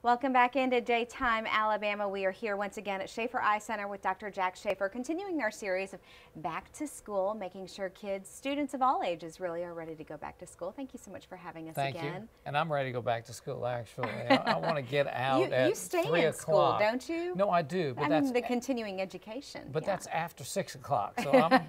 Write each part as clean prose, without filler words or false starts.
Welcome back into Daytime Alabama. We are here once again at Schaeffer Eye Center with Dr. Jack Schaeffer, continuing our series of back to school, making sure kids, students of all ages really are ready to go back to school. Thank you so much for having us again. Thank you. And I'm ready to go back to school, actually. I want to get out at 3 o'clock. You stay in school, don't you? No, I do. But I mean the continuing education. But that's after 6 o'clock. So I'm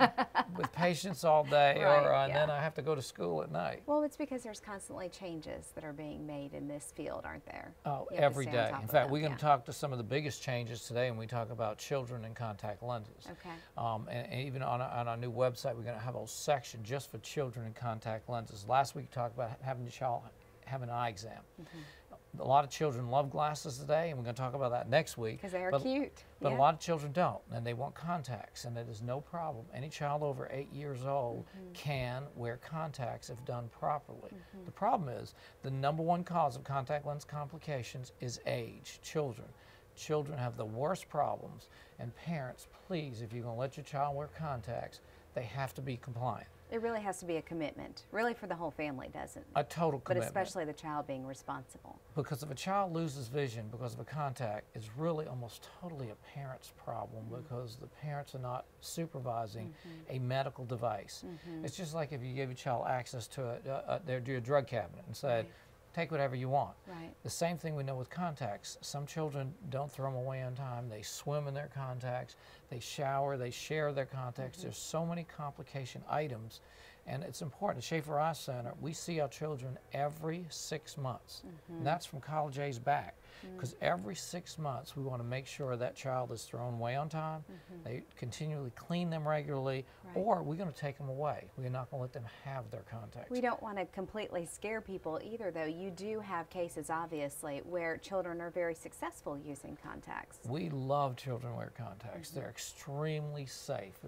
with patients all day, and then I have to go to school at night. Well, it's because there's constantly changes that are being made in this field, aren't there? Oh, every day. In fact, we're going to talk to some of the biggest changes today, and we talk about children and contact lenses. Okay. And even on our new website, we're going to have a whole section just for children and contact lenses. Last week, we talked about having a child have an eye exam. A lot of children love glasses today, and we're going to talk about that next week. Because they are cute. But a lot of children don't, and they want contacts, and it is no problem. Any child over 8 years old can wear contacts if done properly. The problem is the #1 cause of contact lens complications is age, children. Children have the worst problems, and parents, please, if you're going to let your child wear contacts, they have to be compliant. It really has to be a commitment, really for the whole family, doesn't it? A total commitment. But especially the child being responsible. Because if a child loses vision because of a contact, it's really almost totally a parent's problem because the parents are not supervising a medical device. It's just like if you gave your child access to their drug cabinet and said, take whatever you want. The same thing we know with contacts. Some children don't throw them away on time. They swim in their contacts. They shower. They share their contacts. There's so many complication items, and it's important. At Schaeffer Eye Center, we see our children every 6 months. And that's from college age back. Because every 6 months, we want to make sure that child is thrown away on time. They continually clean them regularly, or we're going to take them away. We're not going to let them have their contacts. We don't want to completely scare people either, though. You do have cases, obviously, where children are very successful using contacts. We love children wear contacts. They're extremely safe.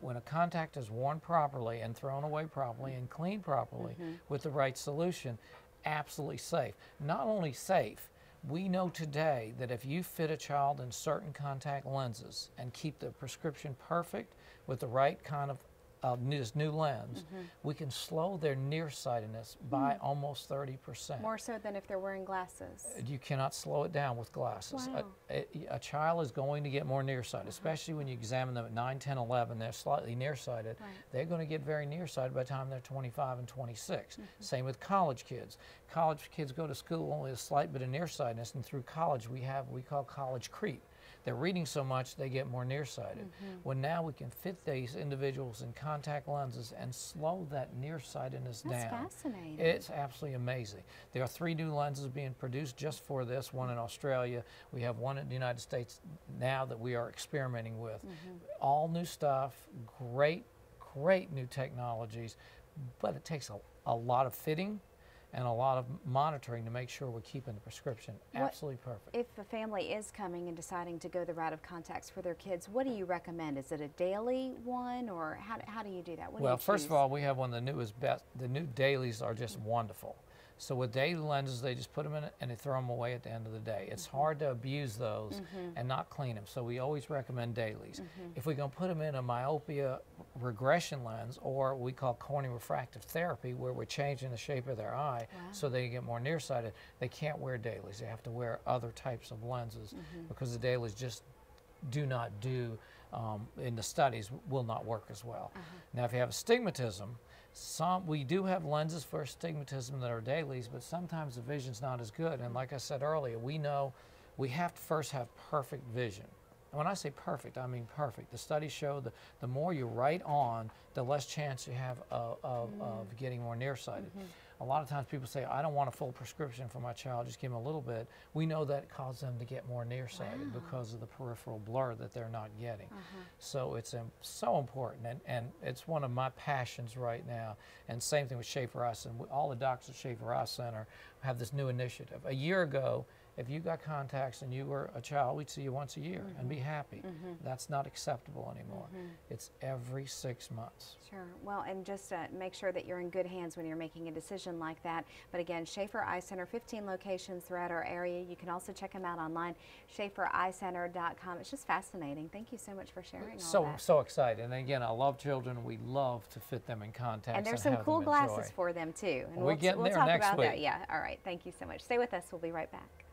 When a contact is worn properly and thrown away properly and cleaned properly with the right solution, absolutely safe. Not only safe, we know today that if you fit a child in certain contact lenses and keep the prescription perfect with the right kind of this new lens, we can slow their nearsightedness by almost 30%. More so than if they're wearing glasses. You cannot slow it down with glasses. Wow. A child is going to get more nearsighted, especially when you examine them at 9, 10, 11, they're slightly nearsighted. They're going to get very nearsighted by the time they're 25 and 26. Same with college kids. College kids go to school only a slight bit of nearsightedness, and through college we have what we call college creep. They're reading so much they get more nearsighted. Well, now we can fit these individuals in contact lenses and slow that nearsightedness down. That's fascinating. It's absolutely amazing. There are 3 new lenses being produced just for this, one in Australia. We have one in the United States now that we are experimenting with. All new stuff, great new technologies, but it takes a lot of fitting and a lot of monitoring to make sure we're keeping the prescription absolutely perfect. If a family is coming and deciding to go the route of contacts for their kids, what do you recommend? Is it a daily one, or how do you do that? Well, first of all, we have one of the newest best. The new dailies are just wonderful. So with daily lenses, they just put them in it and they throw them away at the end of the day. It's hard to abuse those and not clean them. So we always recommend dailies. If we're going to put them in a myopia regression lens, or we call corneal refractive therapy, where we're changing the shape of their eye so they get more nearsighted, they can't wear dailies. They have to wear other types of lenses because the dailies just do not do, in the studies, will not work as well. Now, if you have astigmatism, we do have lenses for astigmatism that are dailies, but sometimes the vision's not as good. And like I said earlier, we know we have to first have perfect vision. And when I say perfect, I mean perfect. The studies show that the more you're right on, the less chance you have of getting more nearsighted. A lot of times people say, I don't want a full prescription for my child, just give them a little bit. We know that it causes them to get more nearsighted because of the peripheral blur that they're not getting. So it's so important, and it's one of my passions right now. And same thing with Schaeffer Eye Center. All the doctors at Schaeffer Eye Center have this new initiative. A year ago, if you got contacts and you were a child, we'd see you once a year and be happy. That's not acceptable anymore. It's every 6 months. Sure. Well, and just make sure that you're in good hands when you're making a decision like that. But again, Schaeffer Eye Center, 15 locations throughout our area. You can also check them out online, SchaefferEyeCenter.com. It's just fascinating. Thank you so much for sharing all that. So excited. And again, I love children. We love to fit them in contacts. And there's some cool glasses for them too. And we'll talk about that. Yeah. All right. Thank you so much. Stay with us. We'll be right back.